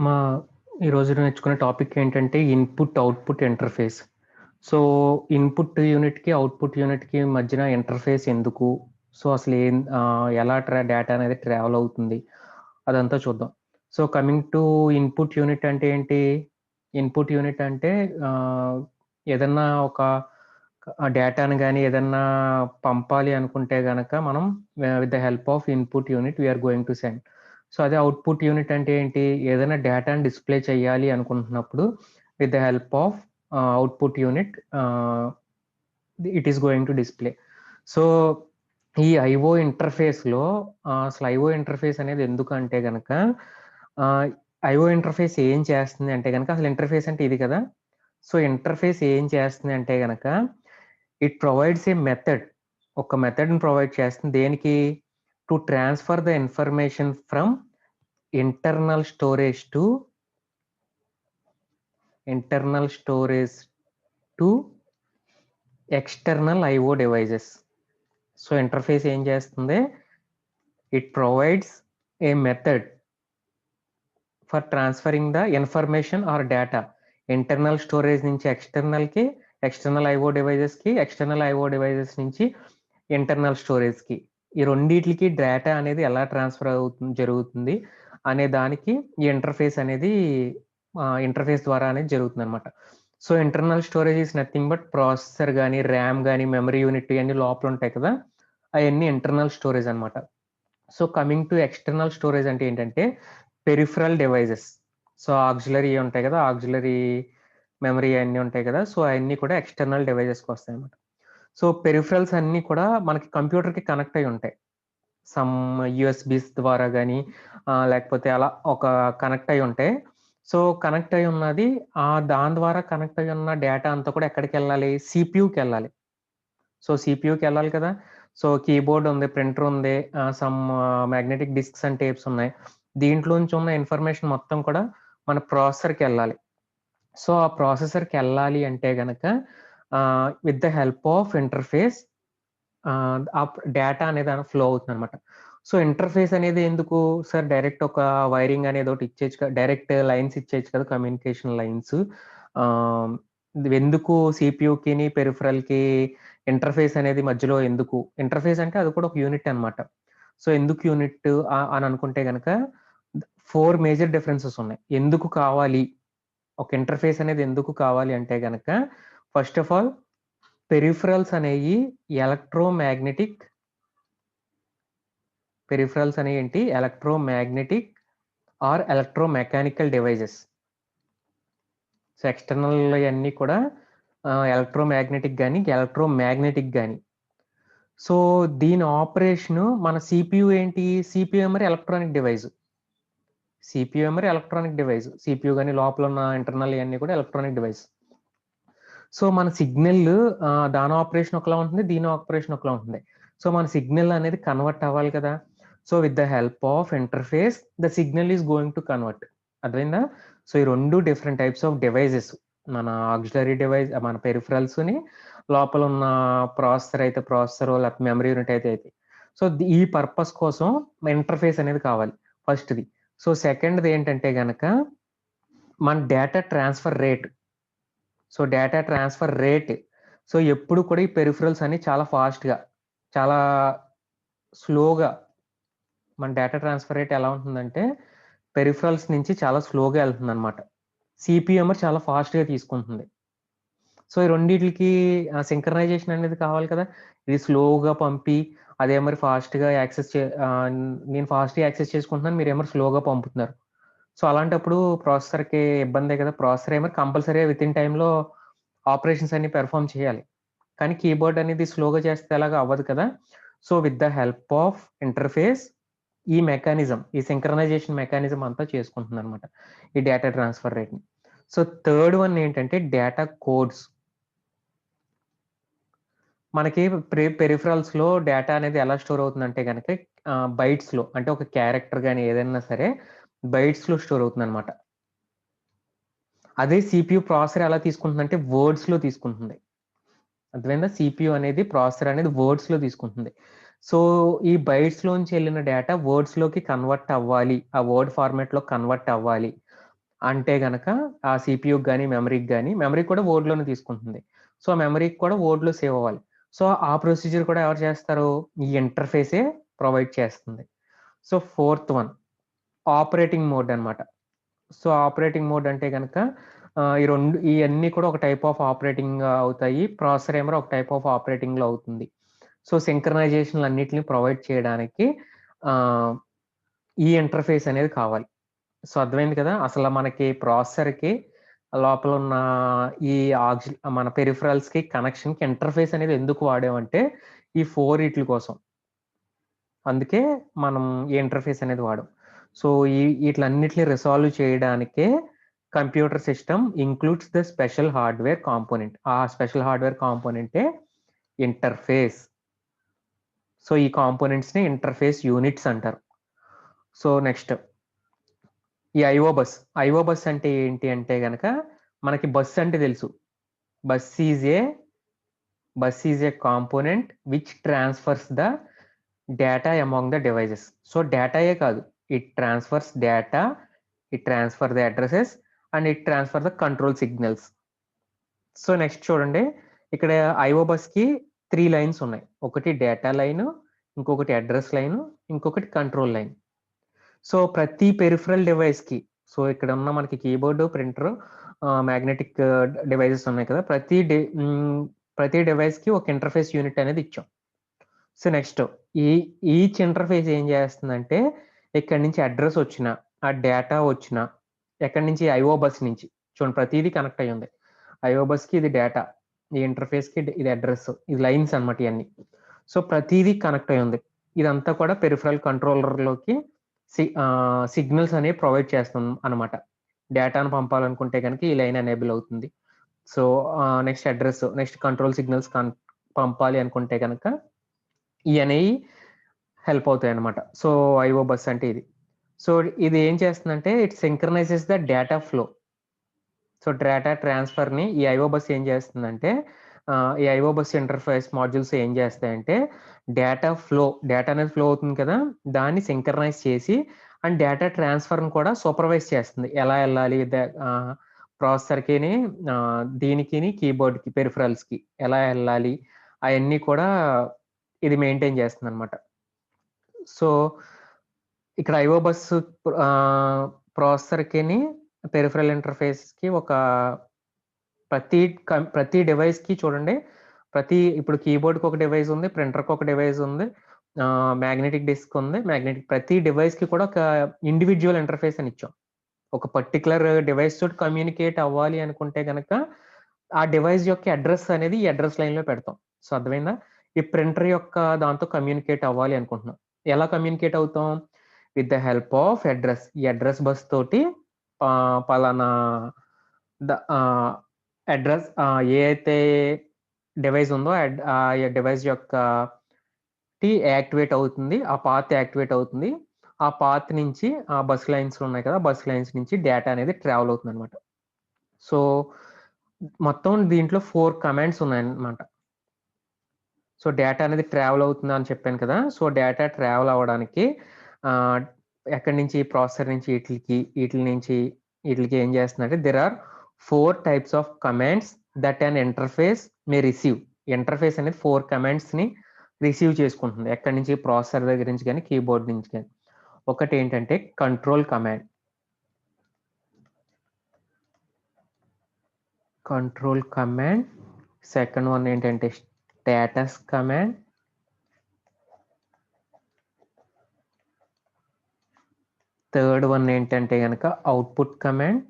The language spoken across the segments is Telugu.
మా ఈరోజు నేర్చుకునే టాపిక్ ఏంటంటే input, output interface. So, input యూనిట్‌కి, అవుట్‌పుట్ యూనిట్‌కి మధ్యన ఇంటర్ఫేస్ ఎందుకు? సో, ఎలా డేటా అనేది ట్రావెల్ అవుతుంది? అదంతా చూద్దాం. So, coming to input unit అంటే ఏంటి? ఇన్పుట్ యూనిట్ అంటే ఏదన్నా ఒక డేటాను గాని ఏదన్నా పంపాలి అనుకుంటే గనక మనం with the help of input unit we are going to send. So, అదే అవుట్‌పుట్ యూనిట్ అంటే ఏంటి? ఏదైనా డేటాను డిస్‌ప్లే చేయాలి అనుకుంటున్నప్పుడు with the help of output unit it is going to display. So, ఈ ఐఓ ఇంటర్ఫేస్‌లో అసలు ఐఓ ఇంటర్ఫేస్ అనేది ఎందుకంటే గనక ఆహ్, ఐఓ ఇంటర్ఫేస్ ఏం చేస్తుంది అంటే గనక అసలు ఇంటర్ఫేస్ అంటే ఇది కదా! సో, ఇంటర్ఫేస్ ఏం చేస్తుంది అంటే గనక ఇట్ ప్రొవైడ్స్ ఏ మెథడ్. ఒక మెథడ్‌ని ప్రొవైడ్ చేస్తుంది. దేనికి? To transfer the information from internal storage to internal storage to external IO devices. So, interface ఏం చేస్తుంది? It provides a method for transferring the information or data. Internal storage నుంచి ఎక్స్‌టర్నల్‌కి, ఎక్స్‌టర్నల్ ఐఓ డివైసెస్‌కి, ఎక్స్‌టర్నల్ ఐఓ డివైసెస్ నుంచి ఇంటర్నల్ స్టోరేజ్‌కి. ఈ రెండిట్లికి డేటా అనేది ఎలా ట్రాన్స్‌ఫర్ జరుగుతుంది అనే దానికి ఈ ఇంటర్ఫేస్ అనేది ఇంటర్ఫేస్ ద్వారా అనేది జరుగుతుందనమాట. So, internal storage is nothing but processor గాని, ర్యామ్ గాని, మెమరీ యూనిట్ ఇయన్నీ లోపల ఉంటాయి కదా! అయన్నీ ఇంటర్నల్ స్టోరేజ్ అనమాట. So, coming to external storage అంటే ఏంటంటే పెరిఫరల్ డివైసెస్. సో, ఆక్సిలరీ ఉంటాయి కదా! ఆక్సిలరీ మెమరీ అయన్నీ ఉంటాయి కదా! సో, అయన్నీ కూడా ఎక్స్‌టర్నల్ డివైసెస్‌కొస్తాయన్నమాట. సో, పెరిఫరల్స్ అన్నీ కూడా మనకి కంప్యూటర్‌కి కనెక్ట్ అయ్యి ఉంటాయి. సమ్ యూఎస్‌బీస్ ద్వారా గాని లేకపోతే అలా ఒక కనెక్ట్ అయ్యి ఉంటాయి. సో, కనెక్ట్ అయ్యి ఉన్నది దాని ద్వారా కనెక్ట్ అయ్యి ఉన్న డేటా అంతా కూడా ఎక్కడికెళ్ళాలి? సీపీయూకెళ్ళాలి. సో, సీపీయూకెళ్ళాలి కదా! సో, కీబోర్డ్ ఉంది, ప్రింటర్ ఉంది, some magnetic disks and tapes ఉన్నాయి. దీంట్లోంచి ఉన్న ఇన్ఫర్మేషన్ మొత్తం కూడా మన ప్రాసెసర్‌కెళ్ళాలి. సో, ఆ ప్రాసెసర్‌కెళ్ళాలి అంటే గనక with the help of interface data అనేది ఫ్లో అవుతుందనమాట. సో, ఇంటర్ఫేస్ అనేది ఎందుకు? సార్ డైరెక్ట్ ఒక వైరింగ్ అనేది ఒకటి ఇచ్చేయొచ్చు కదా! డైరెక్ట్ లైన్స్ ఇచ్చేయొచ్చు కదా! Communication lines. ఆహ్, ఎందుకు సీపీయూకిని, పెరిఫరల్‌కి ఇంటర్ఫేస్ అనేది మధ్యలో ఎందుకు? ఇంటర్ఫేస్ అంటే అది కూడా ఒక యూనిట్ అనమాట. సో, ఎందుకు యూనిట్ అని అనుకుంటే గనక 4 మేజర్ డిఫరెన్సెస్ ఉన్నాయి. ఎందుకు కావాలి? ఒక ఇంటర్ఫేస్ అనేది ఎందుకు కావాలి అంటే గనక ఫస్ట్ ఆఫ్ ఆల్ పెరిఫరల్స్ అనేయి ఎలక్ట్రోమాగ్నెటిక్ పెరిఫరల్స్ అనేయేంటి? Electromagnetic or electromechanical devices. So, external అయన్నీ కూడా ఎలక్ట్రోమాగ్నెటిక్ గాని, ఎలక్ట్రోమాగ్నెటిక్ గాని. సో, దీని ఆపరేషను మన సీపీయూ ఏంటి? సీపీయూ మరి ఎలక్ట్రానిక్ డివైస్. సీపీయూ మరి ఎలక్ట్రానిక్ డివైస్. సీపీయూ గాని లోపల ఉన్న ఇంటర్నల్ ఇయన్నీ కూడా ఎలక్ట్రానిక్ డివైస్. సో, మన సిగ్నల్ దాని ఆపరేషన్ ఒకలా ఉంటుంది. దీని ఆపరేషన్ ఒకలా ఉంటుంది. సో, మన సిగ్నల్ అనేది కన్వర్ట్ అవ్వాలి కదా! So, with the help of interface the signal is going to convert. అర్థమైందా? సో, ఈ 2 డిఫరెంట్ టైప్స్ ఆఫ్ డివైసెస్. మన ఆక్సిలరీ డివైస్ మన పెరిఫరల్స్‌ని లోపల ఉన్న ప్రాసెసర్ అయితే ప్రాసెసరో లేకపోతే మెమరీ యూనిట్ అయితే అయితే. సో, ఈ పర్పస్ కోసం ఇంటర్ఫేస్ అనేది కావాలి ఫస్ట్‌ది. సో, సెకండ్‌ది ఏంటంటే గనక మన data transfer rate. So, data transfer rate. So, ఎప్పుడు కూడా ఈ పెరిఫరల్స్ అన్ని చాలా ఫాస్ట్‌గా, చాలా స్లోగా మన డేటా ట్రాన్స్‌ఫర్ రేట్ ఎలా ఉంటుందంటే, పెరిఫరల్స్ నుంచి చాలా స్లోగా ఎళ్తుందనమాట. సీపీఎం చాలా ఫాస్ట్‌గా తీసుకుంటుంది. సో, ఈ రెండిట్లికి సింక్రనైజేషన్ అనేది కావాలి కదా! ఇది స్లోగా పంపి, అదే మరి ఫాస్ట్‌గా నేను ఫాస్ట్‌గా యాక్సెస్ చేసుకుంటున్నాను. మీరేమో స్లోగా పంపుతున్నారు. సో, అలాంటప్పుడు ప్రాసెసర్‌కి ఇబ్బందే కదా! ప్రాసెసర్ ఏమో కంపల్సరీగా వితిన్ టైమ్‌లో ఆపరేషన్స్ అన్ని పెర్ఫార్మ్ చేయాలి. కానీ కీబోర్డ్ అనేది స్లోగా చేస్తే ఎలాగో అవ్వదు కదా! So, with the help of interface ఈ మెకానిజం, ఈ సింక్రనైజేషన్ మెకానిజం అంతా చేసుకుంటుందనమాట. ఈ డేటా ట్రాన్స్‌ఫర్ రేట్‌ని. సో, థర్డ్ వన్ ఏంటంటే డేటా కోడ్స్. మనకి పెరిఫరల్స్‌లో డేటా అనేది ఎలా స్టోర్ అవుతుందంటే గనక బైట్స్‌లో అంటే ఒక క్యారెక్టర్ గాని ఏదైనా సరే బైట్స్‌లో స్టోర్ అవుతుందనమాట. అదే సీపీయూ ప్రాసెసర్ ఎలా తీసుకుంటుందంటే వర్డ్స్‌లో తీసుకుంటుంది. అర్థమైందా? సీపీయూ అనేది ప్రాసెసర్ అనేది వర్డ్స్‌లో తీసుకుంటుంది. సో, ఈ బైట్స్‌లోంచి ఎళ్ళిన డేటా వర్డ్స్‌లోకి కన్వర్ట్ అవ్వాలి. ఆ వర్డ్ ఫార్మాట్‌లో కన్వర్ట్ అవ్వాలి. అంటే గనక ఆ సిపియూకి కానీ మెమరీకి కానీ, మెమరీ కూడా వర్డ్లోనే తీసుకుంటుంది. సో మెమరీకి కూడా వర్డ్లో సేవ్ అవ్వాలి. సో ఆ ప్రొసీజర్ కూడా ఎవరు చేస్తారు? ఈ ఇంటర్ఫేసే ప్రొవైడ్ చేస్తుంది. So fourth one operating mode అనమాట. సో ఆపరేటింగ్ మోడ్ అంటే గనక ఇయన్నీ కూడా ఒక టైప్ ఆఫ్ ఆపరేటింగ్ అవుతాయి. ప్రాసెసర్ ఏమో ఒక టైప్ ఆఫ్ ఆపరేటింగ్‌లో అవుతుంది. సో సింక్రనైజేషన్‌లు అన్నిటిని ప్రొవైడ్ చేయడానికి ఆహ్, ఈ ఇంటర్ఫేస్ అనేది కావాలి. సో అర్థమైంది కదా! అసల మనకి ప్రాసెసర్‌కి లోపల ఉన్న ఈ మన పెరిఫెరల్స్‌కి కనెక్షన్‌కి ఇంటర్ఫేస్ అనేది ఎందుకు వాడామంటే ఈ 4 ఈట్లి కోసం. అందుకే మనం ఈ ఇంటర్ఫేస్ అనేది వాడాం. సో ఈట్లన్నిటిని రిసాల్వ్ చేయడానికే computer system includes the special hardware component. ఆ స్పెషల్ హార్డ్‌వేర్ కాంపోనెంటే ఇంటర్ఫేస్. సో ఈ కాంపోనెంట్స్‌ని ఇంటర్ఫేస్ యూనిట్స్ అంటారు. సో నెక్స్ట్ ఈ ఐఓ బస్. ఐఓ బస్ అంటే ఏంటి అంటే గనక మనకి బస్ అంటే తెలుసు. Bus is a component which transfers the data among the devices. So డేటాయే కాదు. It transfers data, it transfer the addresses and it transfer the control signals. So next చూడండి. ఇక్కడ ఐఓ బస్‌కి 3 లైన్స్ ఉన్నాయి. ఒకటి డేటా లైను, ఇంకొకటి అడ్రెస్ లైను, ఇంకొకటి కంట్రోల్ లైన్. సో ప్రతి పెరిఫెరల్ డివైస్‌కి ఇక్కడ ఉన్న మనకి కీబోర్డ్, ప్రింటర్, మ్యాగ్నెటిక్ డివైసెస్ ఉన్నాయి కదా! ప్రతి డివైస్‌కి ఒక ఇంటర్ఫేస్ యూనిట్ అనేది ఇచ్చాం. సో నెక్స్ట్ ఈ ఈచ్ ఇంటర్ఫేస్ ఏం చేస్తుందంటే ఇక్కడి నుంచి అడ్రెస్ వచ్చినా, ఆ డేటా వచ్చినా, ఎక్కడి నుంచి ఐఓ బస్ నుంచి చూడండి ప్రతీదీ కనెక్ట్ అయ్యి ఉంది. ఐఓ బస్‌కి ఇది డేటా, ఈ ఇంటర్ఫేస్‌కి ఇది అడ్రెస్, ఇది లైన్స్ అన్నమాట ఇయన్నీ. సో ప్రతీదీ కనెక్ట్ అయ్యి ఉంది. ఇదంతా కూడా పెరిఫెరల్ కంట్రోలర్‌లోకి సిగ్నల్స్ అనేవి ప్రొవైడ్ చేస్తాం అన్నమాట. డేటాను పంపాలనుకుంటే గనుక ఈ లైన్ ఎనేబుల్ అవుతుంది. So next address, next control signals పంపాలి అనుకుంటే గనక ఇయనేయి హెల్ప్ అవుతాయన్నమాట. సో ఐఓ బస్ అంటే ఇది. సో ఇది ఏం చేస్తుందంటే it synchronizes the data flow. So data ట్రాన్స్‌ఫర్‌ని ఈ ఐఓ బస్ ఏం చేస్తుందంటే ఈ ఐఓ బస్ ఇంటర్ఫేస్ మాడ్యూల్స్ ఏం చేస్తాయంటే డేటా అనేది ఫ్లో అవుతుంది కదా! దాన్ని సింక్రనైజ్ చేసి అండ్ డేటా ట్రాన్స్‌ఫర్‌ని కూడా సూపర్వైజ్ చేస్తుంది. ఎలా ఎళ్ళాలి ప్రాసెసర్‌కిని దీనికిని కీబోర్డ్‌కి పెరిఫెరల్స్‌కి ఎలా ఎళ్ళాలి అయన్నీ కూడా ఇది మెయింటైన్ చేస్తుందన్నమాట. సో ఇక్కడ ఐఓ బస్ ప్రాసెసర్‌కిని పెరిఫెరల్ ఇంటర్ఫేస్‌కి ప్రతి డివైస్‌కి చూడండి. ఇప్పుడు కీబోర్డ్‌కి ఒక డివైస్ ఉంది. ప్రింటర్‌కి ఒక డివైస్ ఉంది. మ్యాగ్నెటిక్ డిస్క్ ఉంది. ప్రతి డివైస్‌కి కూడా ఒక ఇండివిడ్యువల్ ఇంటర్ఫేస్ అని ఇచ్చాం. ఒక పర్టిక్యులర్ డివైస్ తోటి కమ్యూనికేట్ అవ్వాలి అనుకుంటే గనక ఆ డివైస్ యొక్క అడ్రెస్ అనేది ఈ అడ్రెస్ లైన్‌లో పెడతాం. సో అర్థమైందా? ఈ ప్రింటర్ యొక్క దాంతో కమ్యూనికేట్ అవ్వాలి అనుకుంటున్నాం. ఎలా కమ్యూనికేట్ అవుతాం? With the help of address. ఈ అడ్రెస్ బస్ తోటి పలానా ద అడ్రెస్ ఏ అయితే డివైస్ ఉందో ఆ డివైస్ యొక్క యాక్టివేట్ అవుతుంది. ఆ పాత్ యాక్టివేట్ అవుతుంది. ఆ పాత్ నుంచి ఆ బస్ లైన్స్ ఉన్నాయి కదా! బస్ లైన్స్ నుంచి డేటా అనేది ట్రావెల్ అవుతుందన్నమాట. సో మొత్తం దీంట్లో 4 కమాండ్స్ ఉన్నాయన్నమాట. సో డేటా అనేది ట్రావెల్ అవుతుంది అని చెప్పాను కదా! సో డేటా ట్రావెల్ అవ్వడానికి ఆహ్, ఎక్కడి నుంచి ప్రాసెసర్ నుంచి ఈట్లి నుంచి ఈట్లికి ఏం చేస్తుందంటే there are 4 types of commands that an interface may receive. Interface అనేది 4 కమాండ్స్‌ని రిసీవ్ చేసుకుంటుంది. ఎక్కడి నుంచి ప్రాసెసర్ దగ్గర నుంచి గాని, కీబోర్డ్ నుంచి గాని. ఒకటేంటంటే control command. Control command. Second one ఏంటంటే స్టేటస్ కమాండ్. థర్డ్ వన్ ఏంటంటే గనక అవుట్‌పుట్ కమాండ్.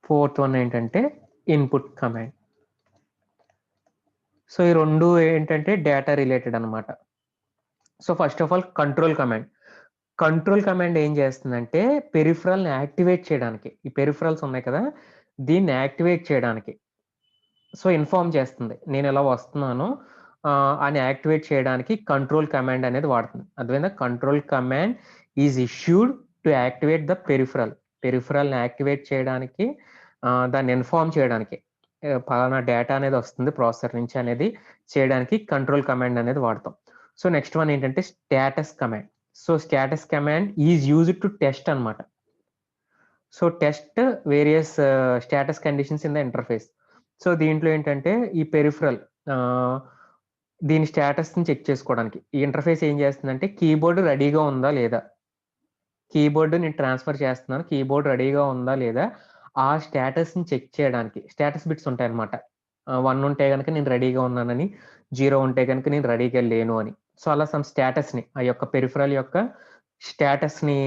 ఫోర్త్ వన్ ఏంటంటే ఇన్‌పుట్ కమాండ్. సో ఈ 2 ఏంటంటే డేటా రిలేటెడ్ అన్నమాట. So first of all control command. Control command ఏం చేస్తుందంటే పెరిఫెరల్‌ని యాక్టివేట్ చేయడానికి. ఈ పెరిఫెరల్స్ ఉన్నాయి కదా! దీన్ని యాక్టివేట్ చేయడానికి. సో ఇన్ఫార్మ్ చేస్తుంది. నేను ఇలా వస్తున్నాను అని యాక్టివేట్ చేయడానికి కంట్రోల్ కమాండ్ అనేది వాడుతుంది. అర్థమైందా? Control command is issued to activate the peripheral. పెరిఫెరల్‌ని యాక్టివేట్ చేయడానికి దాన్ని ఇన్ఫార్మ్ చేయడానికి. పలానా డేటా అనేది వస్తుంది ప్రాసెసర్ నుంచి అనేది చేయడానికి కంట్రోల్ కమాండ్ అనేది వాడతాం. సో నెక్స్ట్ వన్ ఏంటంటే status command. So status command is used to test అనమాట. So test various status conditions in the interface. So దీంట్లో ఏంటంటే ఈ పెరిఫరల్ దీని స్టేటస్ని చెక్ చేసుకోవడానికి ఈ ఇంటర్ఫేస్ ఏం చేస్తుందంటే కీబోర్డ్ రెడీగా ఉందా లేదా, కీబోర్డ్ నేను ట్రాన్స్ఫర్ చేస్తున్నాను, కీబోర్డ్ రెడీగా ఉందా లేదా ఆ స్టేటస్ని చెక్ చేయడానికి స్టేటస్ బిట్స్ ఉంటాయి అనమాట. 1 ఉంటే కనుక నేను రెడీగా ఉన్నానని, 0 ఉంటే కనుక నేను రెడీగా లేను అని. సో అలా సమ్ స్టేటస్ని ఆ యొక్క పెరిఫరల్ యొక్క స్టేటస్ని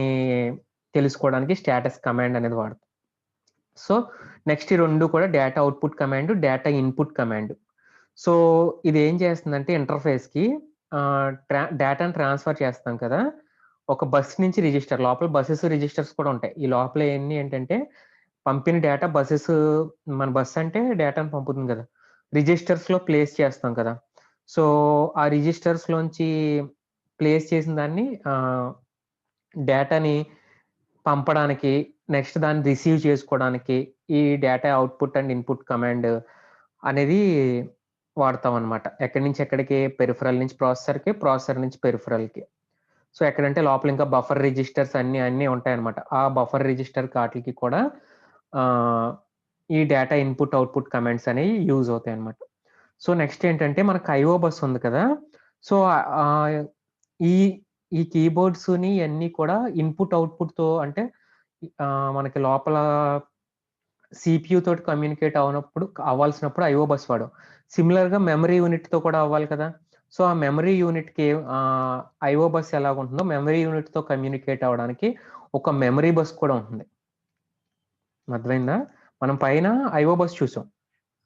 తెలుసుకోవడానికి స్టేటస్ కమాండ్ అనేది వాడుతుంది. సో నెక్స్ట్ ఈ రెండు కూడా data output command, data input command. So ఇది ఏం చేస్తుందంటే ఇంటర్ఫేస్కి డేటాను ట్రాన్స్ఫర్ చేస్తాం కదా, ఒక బస్ నుంచి రిజిస్టర్ లోపల బస్సెస్ రిజిస్టర్స్ కూడా ఉంటాయి. ఈ లోపల ఎన్ని ఏంటంటే పంపిన డేటా బస్సెస్, మన బస్ అంటే డేటాను పంపుతుంది కదా, రిజిస్టర్స్లో ప్లేస్ చేస్తాం కదా. సో ఆ రిజిస్టర్స్లోంచి ప్లేస్ చేసిన దాన్ని డేటాని పంపడానికి, నెక్స్ట్ దాన్ని రిసీవ్ చేసుకోవడానికి ఈ data output and input command అనేది వాడతాం అనమాట. ఎక్కడి నుంచి ఎక్కడికి, పెరిఫరల్ నుంచి ప్రాసెసర్కి, ప్రాసెసర్ నుంచి పెరిఫరల్కి. సో ఎక్కడంటే లోపల ఇంకా బఫర్ రిజిస్టర్స్ అన్నీ ఉంటాయన్నమాట. ఆ బఫర్ రిజిస్టర్ వాటికి కూడా ఈ డేటా ఇన్పుట్ అవుట్పుట్ కమాండ్స్ అనేవి యూజ్ అవుతాయి అనమాట. సో నెక్స్ట్ ఏంటంటే మనకు ఐఓ బస్ ఉంది కదా. సో ఈ ఈ కీబోర్డ్స్ని అన్నీ కూడా ఇన్పుట్ అవుట్పుట్తో అంటే మనకి లోపల సిపియు తోటి కమ్యూనికేట్ అవ్వాల్సినప్పుడు ఐఓ బస్ వాడు. సిమిలర్గా మెమరీ యూనిట్తో కూడా అవ్వాలి కదా. సో ఆ మెమరీ యూనిట్కి ఐఓ బస్ ఎలా ఉంటుందో మెమరీ యూనిట్తో కమ్యూనికేట్ అవ్వడానికి ఒక మెమరీ బస్ కూడా ఉంటుంది. అర్థమైందా? మనం పైన ఐఓ బస్ చూసాం.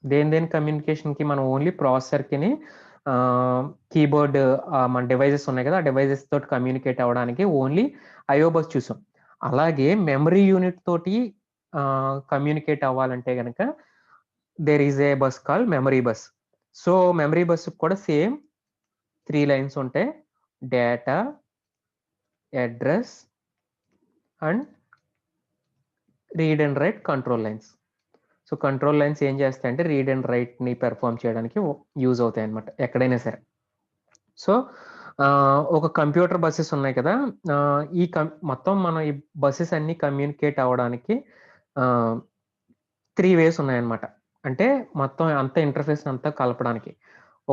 దేని కమ్యూనికేషన్కి మనం ఓన్లీ ప్రాసెసర్కి కీబోర్డ్ మన డివైజెస్ ఉన్నాయి కదా, ఆ డివైజెస్ తోటి కమ్యూనికేట్ అవ్వడానికి ఓన్లీ ఐఓ బస్ చూసాం. అలాగే మెమరీ యూనిట్ తోటి కమ్యూనికేట్ అవ్వాలంటే కనుక there is a bus call memory bus. So memory bus కూడా సేమ్ 3 లైన్స్ ఉంటాయి, data, address and read and write control lines. So control lines ఏం చేస్తాయంటే రీడ్ అండ్ రైట్ని పెర్ఫామ్ చేయడానికి యూజ్ అవుతాయి అనమాట ఎక్కడైనా సరే. సో ఒక కంప్యూటర్ బస్సెస్ ఉన్నాయి కదా, ఈ మొత్తం మన ఈ బస్సెస్ అన్ని కమ్యూనికేట్ అవ్వడానికి 3 వేస్ ఉన్నాయన్నమాట. అంటే మొత్తం అంత ఇంటర్ఫేస్ అంతా కలపడానికి.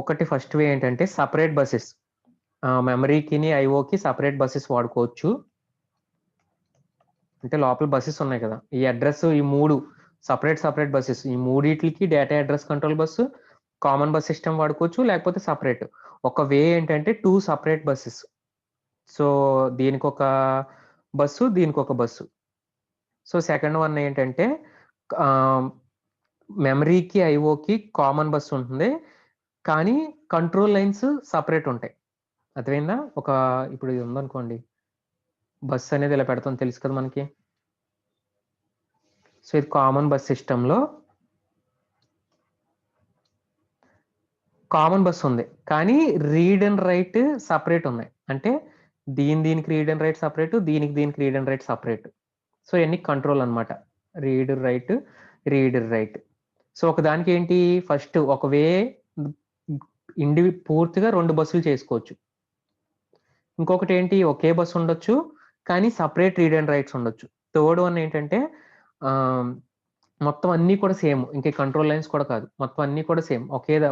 ఒకటి ఫస్ట్ వే ఏంటంటే సపరేట్ బస్సెస్, మెమరీకిని ఐఓకి సపరేట్ బస్సెస్ వాడుకోవచ్చు. అంటే లోపల బస్సెస్ ఉన్నాయి కదా, ఈ అడ్రస్ ఈ 3 సపరేట్ బస్సెస్, ఈ మూడిట్లకి data address control bus, common bus system వాడుకోవచ్చు, లేకపోతే సపరేట్. ఒక వే ఏంటంటే 2 సపరేట్ బస్సెస్. సో దీనికి ఒక బస్సు, దీనికి ఒక బస్సు. సో సెకండ్ వన్ ఏంటంటే మెమరీకి ఐఓకి కామన్ బస్సు ఉంటుంది, కానీ కంట్రోల్ లైన్స్ సపరేట్ ఉంటాయి. అర్థమైందా? ఇప్పుడు ఇది ఉందనుకోండి, బస్ అనేది ఇలా పెడతాం తెలుసు కదా మనకి. సో ఇది కామన్ బస్ సిస్టంలో కామన్ బస్ ఉంది, కానీ రీడ్ అండ్ రైట్ సపరేట్ ఉన్నాయి. అంటే దీనికి రీడ్ అండ్ రైట్ సపరేట్, దీనికి read and right separate. So ఇవన్నీ కంట్రోల్ అనమాట, రీడ్ రైట్. సో ఒకదానికి ఏంటి, ఫస్ట్ ఒక వే పూర్తిగా 2 బస్సులు చేసుకోవచ్చు. ఇంకొకటి ఏంటి, ఒకే బస్సు ఉండొచ్చు కానీ సపరేట్ రీడ్ అండ్ రైట్స్ ఉండొచ్చు. థర్డ్ వన్ ఏంటంటే మొత్తం అన్నీ కూడా సేమ్, ఇంకే కంట్రోల్ లైన్స్ కూడా కాదు, మొత్తం అన్నీ కూడా సేమ్,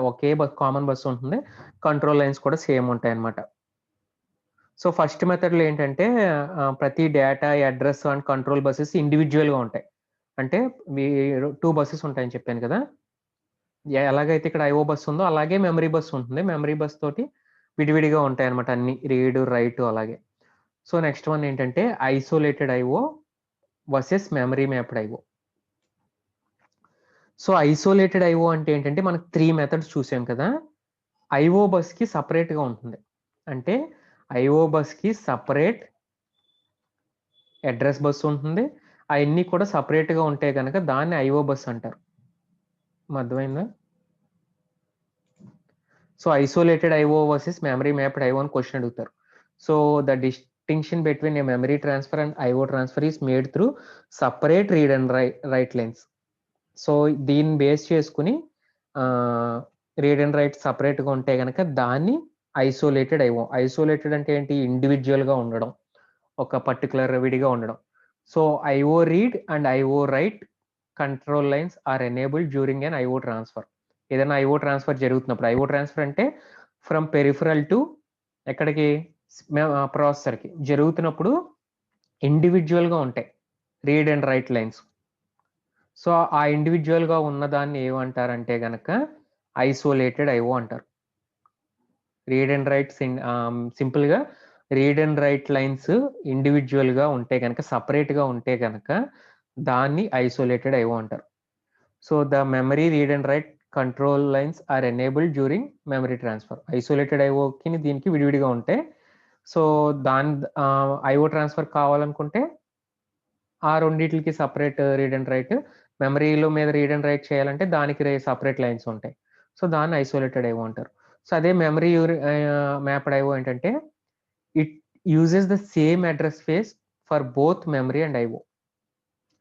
ఒకే కామన్ బస్సు ఉంటుంది, కంట్రోల్ లైన్స్ కూడా సేమ్ ఉంటాయి అన్నమాట. సో ఫస్ట్ మెథడ్లో ఏంటంటే ప్రతి data, address and control buses ఇండివిజువల్గా ఉంటాయి. అంటే 2 బస్సెస్ ఉంటాయని చెప్పాను కదా. ఎలాగైతే ఇక్కడ ఐఓ బస్ ఉందో అలాగే మెమరీ బస్ ఉంటుంది. మెమరీ బస్ తోటి విడివిడిగా ఉంటాయి అనమాట అన్ని, రీడ్ రైట్ అలాగే. సో నెక్స్ట్ వన్ ఏంటంటే isolated IO versus memory mapped IO. So isolated IO అంటే ఏంటంటే మనకు 3 మెథడ్స్ చూసాం కదా. ఐఓ బస్కి సపరేట్గా ఉంటుంది, అంటే ఐఓ బస్కి సపరేట్ అడ్రస్ బస్ ఉంటుంది, అవన్నీ కూడా సపరేట్గా ఉంటే కనుక దాన్ని ఐఓ బస్ అంటారు. అర్థమైందా? So isolated IO versus memory mapped IO అని క్వశ్చన్ అడుగుతారు. So the distinction between A memory transfer and IO transfer is made through separate read and write lines. So దీన్ని బేస్ చేసుకుని రీడ్ అండ్ రైట్ సపరేట్గా ఉంటే కనుక దాన్ని ఐసోలేటెడ్ ఐఓ. ఐసోలేటెడ్ అంటే ఏంటి? ఇండివిజువల్గా ఉండడం, ఒక పర్టికులర్ విడిగా ఉండడం. So IO read and IO write control lines are enabled during an IO transfer. ఏదైనా ఐఓ ట్రాన్స్ఫర్ జరుగుతున్నప్పుడు, ఐఓ ట్రాన్స్ఫర్ అంటే ఫ్రమ్ పెరిఫరల్ టు ఎక్కడికి? ప్రాసెసర్కి జరుగుతున్నప్పుడు ఇండివిజువల్గా ఉంటాయి read and write lines. So ఆ ఇండివిజువల్గా ఉన్నదాన్ని ఏమంటారంటే గనక ఐసోలేటెడ్ ఐఓ అంటారు. రీడ్ అండ్ రైట్ సింపుల్గా రీడ్ అండ్ రైట్ లైన్స్ ఇండివిజువల్గా ఉంటే కనుక, సపరేట్గా ఉంటే కనుక దాన్ని ఐసోలేటెడ్ ఐఓ అంటారు. So the memory read and write control lines are enabled during memory transfer. Isolated ఐఓకి దీనికి విడివిడిగా ఉంటాయి. సో దాని ఐఓ ట్రాన్స్ఫర్ కావాలనుకుంటే ఆ రెండిటికి సపరేట్ రీడ్ అండ్ రైట్, మెమరీలో మీద రీడ్ అండ్ రైట్ చేయాలంటే దానికి సపరేట్ లైన్స్ ఉంటాయి. సో దాన్ని ఐసోలేటెడ్ ఐఓ అంటారు. సో అదే మెమరీ మ్యాప్డ్ ఐఓ ఏంటంటే it uses the same address space for both memory and IO.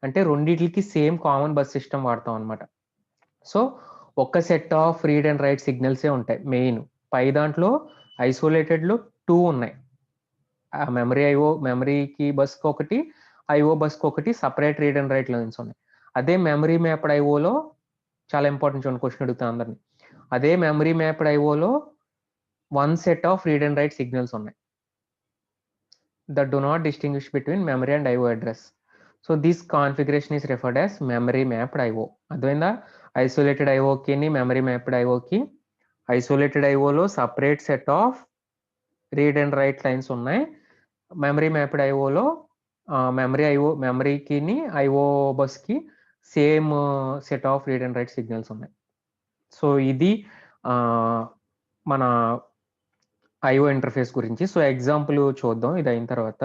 అంటే రెండిటికి సేమ్ కామన్ బస్ సిస్టమ్ వాడతాం అనమాట. సో ఒక set of read and write సిగ్నల్సే ఉంటాయి మెయిన్. పై దాంట్లో ఐసోలేటెడ్లో 2 ఉన్నాయి. ఆ మెమరీకి బస్కి ఒకటి, ఐఓ బస్కి ఒకటి separate read and write lines ఉన్నాయి. అదే మెమరీ మ్యాప్డ్ ఐఓలో చాలా ఇంపార్టెంట్, చూడండి క్వశ్చన్ అడుగుతాను అందరిని. అదే మెమరీ మ్యాప్డ్ ఐఓలో 1 set of read and write signals ఉన్నాయి that do not distinguish between memory and IO address. So this configuration is referred as memory mapped IO. అర్థమైందా? ఐసోలేటెడ్ ఐఓకి మెమరీ మ్యాప్డ్ ఐఓకి, ఐసోలేటెడ్ ఐఓలో separate set of read and write lines ఉన్నాయి. మెమరీ మ్యాప్డ్ ఐఓలో మెమరీకి ఐఓ బస్కి same set of read and write signals ఉన్నాయి. సో ఇది మన ఐఓ ఇంటర్ఫేస్ గురించి. సో ఎగ్జాంపుల్ చూద్దాం ఇది అయిన తర్వాత.